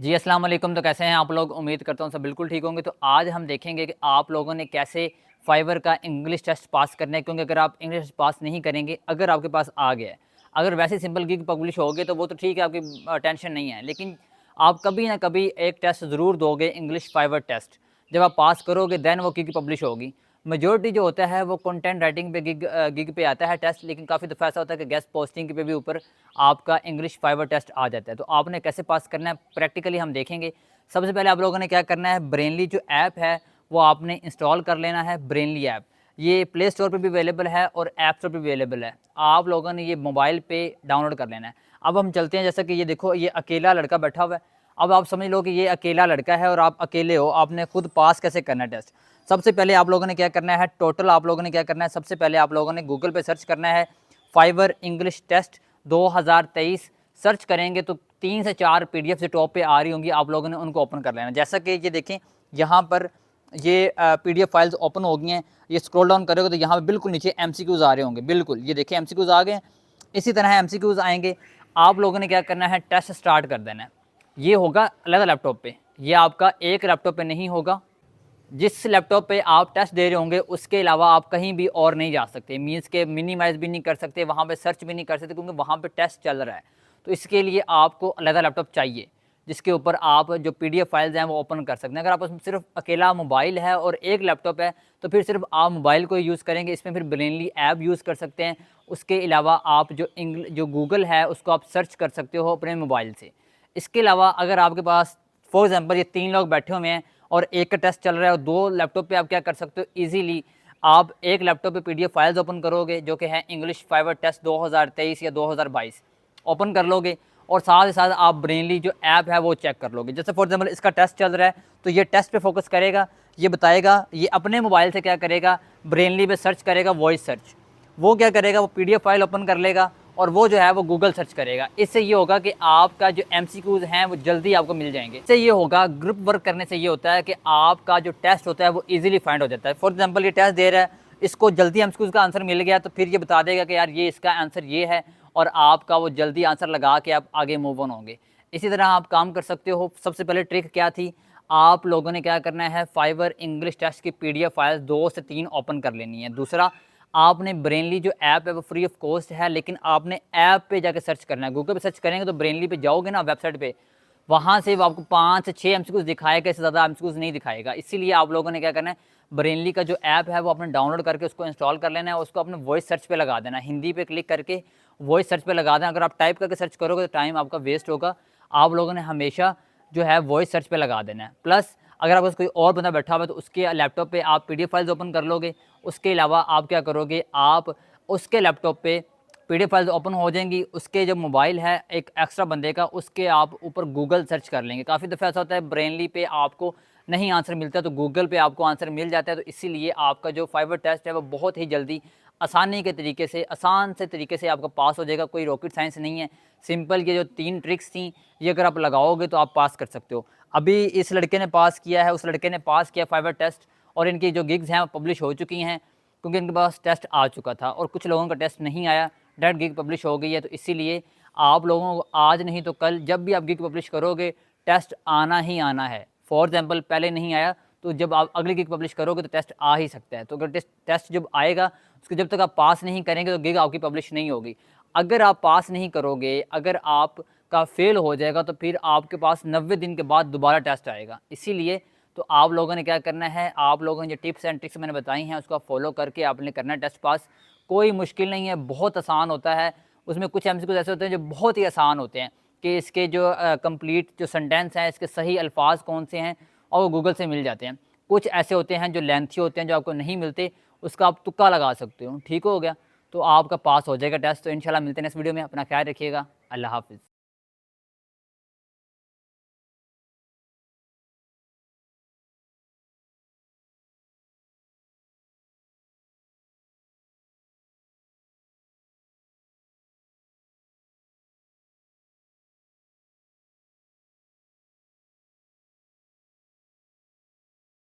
जी, अस्सलाम वालेकुम। तो कैसे हैं आप लोग? उम्मीद करता हूँ सब बिल्कुल ठीक होंगे। तो आज हम देखेंगे कि आप लोगों ने कैसे फाइवर का इंग्लिश टेस्ट पास करना है, क्योंकि अगर आप इंग्लिश टेस्ट पास नहीं करेंगे, अगर आपके पास आ गया है, अगर वैसे सिंपल गिग पब्लिश हो गए तो वो तो ठीक है, आपकी टेंशन नहीं है। लेकिन आप कभी ना कभी एक टेस्ट ज़रूर दोगे, इंग्लिश फाइवर टेस्ट। जब आप पास करोगे देन वो गिग पब्लिश होगी। मेजॉरिटी जो होता है वो कंटेंट राइटिंग पे गिग पे आता है टेस्ट, लेकिन काफ़ी दफ़ा ऐसा होता है कि गेस्ट पोस्टिंग पे भी ऊपर आपका इंग्लिश फाइवर टेस्ट आ जाता है। तो आपने कैसे पास करना है प्रैक्टिकली हम देखेंगे। सबसे पहले आप लोगों ने क्या करना है, ब्रेनली जो ऐप है वो आपने इंस्टॉल कर लेना है। ब्रेनली ऐप ये प्ले स्टोर पे भी अवेलेबल है और ऐप स्टोर पे भी अवेलेबल है। आप लोगों ने ये मोबाइल पे डाउनलोड कर लेना है। अब हम चलते हैं, जैसा कि ये देखो, ये अकेला लड़का बैठा हुआ है। अब आप समझ लो कि ये अकेला लड़का है और आप अकेले हो, आपने खुद पास कैसे करना है टेस्ट। सबसे पहले आप लोगों ने क्या करना है, टोटल आप लोगों ने क्या करना है, सबसे पहले आप लोगों ने गूगल पे सर्च करना है फाइवर इंग्लिश टेस्ट 2023। सर्च करेंगे तो 3 से 4 पीडीएफ जो टॉप पे आ रही होंगी, आप लोगों ने उनको ओपन कर लेना। जैसा कि ये देखें, यहाँ पर ये पीडीएफ फाइल्स ओपन हो गई हैं। ये स्क्रॉल डाउन करोगे तो यहाँ पे बिल्कुल नीचे एमसीक्यूज़ आ रहे होंगे। बिल्कुल ये देखिए एमसीक्यूज़ आ गए हैं। इसी तरह एमसीक्यूज़ आएंगे। आप लोगों ने क्या करना है, टेस्ट स्टार्ट कर देना है। ये होगा अलग लैपटॉप पे, ये आपका एक लैपटॉप पे नहीं होगा। जिस लैपटॉप पे आप टेस्ट दे रहे होंगे उसके अलावा आप कहीं भी और नहीं जा सकते। मीन्स के मिनिमाइज़ भी नहीं कर सकते, वहाँ पे सर्च भी नहीं कर सकते, क्योंकि वहाँ पे टेस्ट चल रहा है। तो इसके लिए आपको अलग लैपटॉप चाहिए जिसके ऊपर आप जो पीडीएफ फाइल्स हैं वो ओपन कर सकते हैं। अगर आप उसमें सिर्फ अकेला मोबाइल है और एक लैपटॉप है तो फिर सिर्फ आप मोबाइल को यूज़ करेंगे। इसमें फिर ब्रेनली ऐप यूज़ कर सकते हैं। उसके अलावा आप जो गूगल है उसको आप सर्च कर सकते हो अपने मोबाइल से। इसके अलावा अगर आपके पास फॉर एग्जांपल ये 3 लोग बैठे हुए हैं और एक का टेस्ट चल रहा है और 2 लैपटॉप पे आप क्या कर सकते हो, ईज़िली आप एक लैपटॉप पे पीडीएफ फाइल्स ओपन करोगे जो कि है इंग्लिश फाइवर टेस्ट 2023 या 2022, ओपन कर लोगे और साथ ही साथ आप ब्रेनली जो ऐप है वो चेक कर लोगे। जैसे फॉर एग्जांपल इसका टेस्ट चल रहा है तो ये टेस्ट पे फोकस करेगा, ये बताएगा, ये अपने मोबाइल से क्या करेगा, ब्रेनली पे सर्च करेगा, वॉइस सर्च। वो क्या करेगा, वो पीडीएफ फाइल ओपन कर लेगा और वो जो है वो गूगल सर्च करेगा। इससे ये होगा कि आपका जो एमसीक्यूज़ हैं वो जल्दी आपको मिल जाएंगे। इससे ये होगा, ग्रुप वर्क करने से ये होता है कि आपका जो टेस्ट होता है वो इजीली फाइंड हो जाता है। फॉर एग्जांपल ये टेस्ट दे रहा है, इसको जल्दी एमसीक्यूज़ का आंसर मिल गया तो फिर ये बता देगा कि यार ये इसका आंसर ये है, और आपका वो जल्दी आंसर लगा के आप आगे मूव ऑन होंगे। इसी तरह आप काम कर सकते हो। सबसे पहले ट्रिक क्या थी, आप लोगों ने क्या करना है, फाइवर इंग्लिश टेस्ट की पीडीएफ फाइल्स 2 से 3 ओपन कर लेनी है। दूसरा, आपने ब्रेनली जो ऐप है वो फ्री ऑफ कॉस्ट है, लेकिन आपने ऐप पे जाके सर्च करना है। गूगल पे सर्च करेंगे तो ब्रेनली पे जाओगे ना वेबसाइट पे, वहाँ से वो आपको 5 से 6 एमसीक्यूज़ दिखाएगा, इससे ज़्यादा एमसीक्यूज़ नहीं दिखाएगा। इसीलिए आप लोगों ने क्या करना है, ब्रेनली का जो ऐप है वो आपने डाउनलोड करके उसको इंस्टॉल कर लेना है। उसको अपने वॉइस सर्च पे लगा देना है, हिंदी पे क्लिक करके वॉइस सर्च पे लगा देना। अगर आप टाइप करके सर्च करोगे तो टाइम आपका वेस्ट होगा। आप लोगों ने हमेशा जो है वॉइस सर्च पे लगा देना है। प्लस अगर आपके पास कोई और बंदा बैठा हुआ है तो उसके लैपटॉप पे आप पीडीएफ फाइल्स ओपन कर लोगे। उसके अलावा आप क्या करोगे, आप उसके लैपटॉप पे पीडीएफ फाइल्स ओपन हो जाएंगी, उसके जो मोबाइल है एक एक्स्ट्रा बंदे का, उसके आप ऊपर गूगल सर्च कर लेंगे। काफ़ी दफ़ा ऐसा होता है ब्रेनली पे आपको नहीं आंसर मिलता तो गूगल पे आपको आंसर मिल जाता है। तो इसीलिए आपका जो फाइवर टेस्ट है वो बहुत ही जल्दी आसानी के तरीके से, आसान से तरीके से आपका पास हो जाएगा। कोई रॉकेट साइंस नहीं है। सिंपल ये जो 3 ट्रिक्स थी ये अगर आप लगाओगे तो आप पास कर सकते हो। अभी इस लड़के ने पास किया है, उस लड़के ने पास किया फाइवर टेस्ट, और इनकी जो गिग्स हैं वो पब्लिश हो चुकी हैं, क्योंकि इनके पास टेस्ट आ चुका था। और कुछ लोगों का टेस्ट नहीं आया, डायरेक्ट गिग पब्लिश हो गई है। तो इसीलिए आप लोगों को आज नहीं तो कल जब भी आप गिग पब्लिश करोगे टेस्ट आना ही आना है। फॉर एग्जांपल पहले नहीं आया तो जब आप अगली गिग पब्लिश करोगे तो टेस्ट आ ही सकता है। तो अगर टेस्ट जब आएगा उसको जब तक आप पास नहीं करेंगे तो गिग आपकी पब्लिश नहीं होगी। अगर आप पास नहीं करोगे, अगर आप का फेल हो जाएगा तो फिर आपके पास 90 दिन के बाद दोबारा टेस्ट आएगा। इसीलिए तो आप लोगों ने क्या करना है, आप लोगों ने जो टिप्स एंड ट्रिक्स मैंने बताई हैं उसको फॉलो करके आपने करना है टेस्ट पास। कोई मुश्किल नहीं है, बहुत आसान होता है। उसमें कुछ एमसीक्यूज़ ऐसे होते हैं जो बहुत ही आसान होते हैं कि इसके जो कंप्लीट जो सेंटेंस हैं, इसके सही अल्फाज कौन से हैं, और वो गूगल से मिल जाते हैं। कुछ ऐसे होते हैं जो लेंथी होते हैं, जो आपको नहीं मिलते, उसका आप तुक्का लगा सकते हो। ठीक हो गया, तो आपका पास हो जाएगा टेस्ट। तो इंशाल्लाह मिलते हैं नेक्स्ट वीडियो में। अपना ख्याल रखिएगा। अल्लाह हाफ़िज़।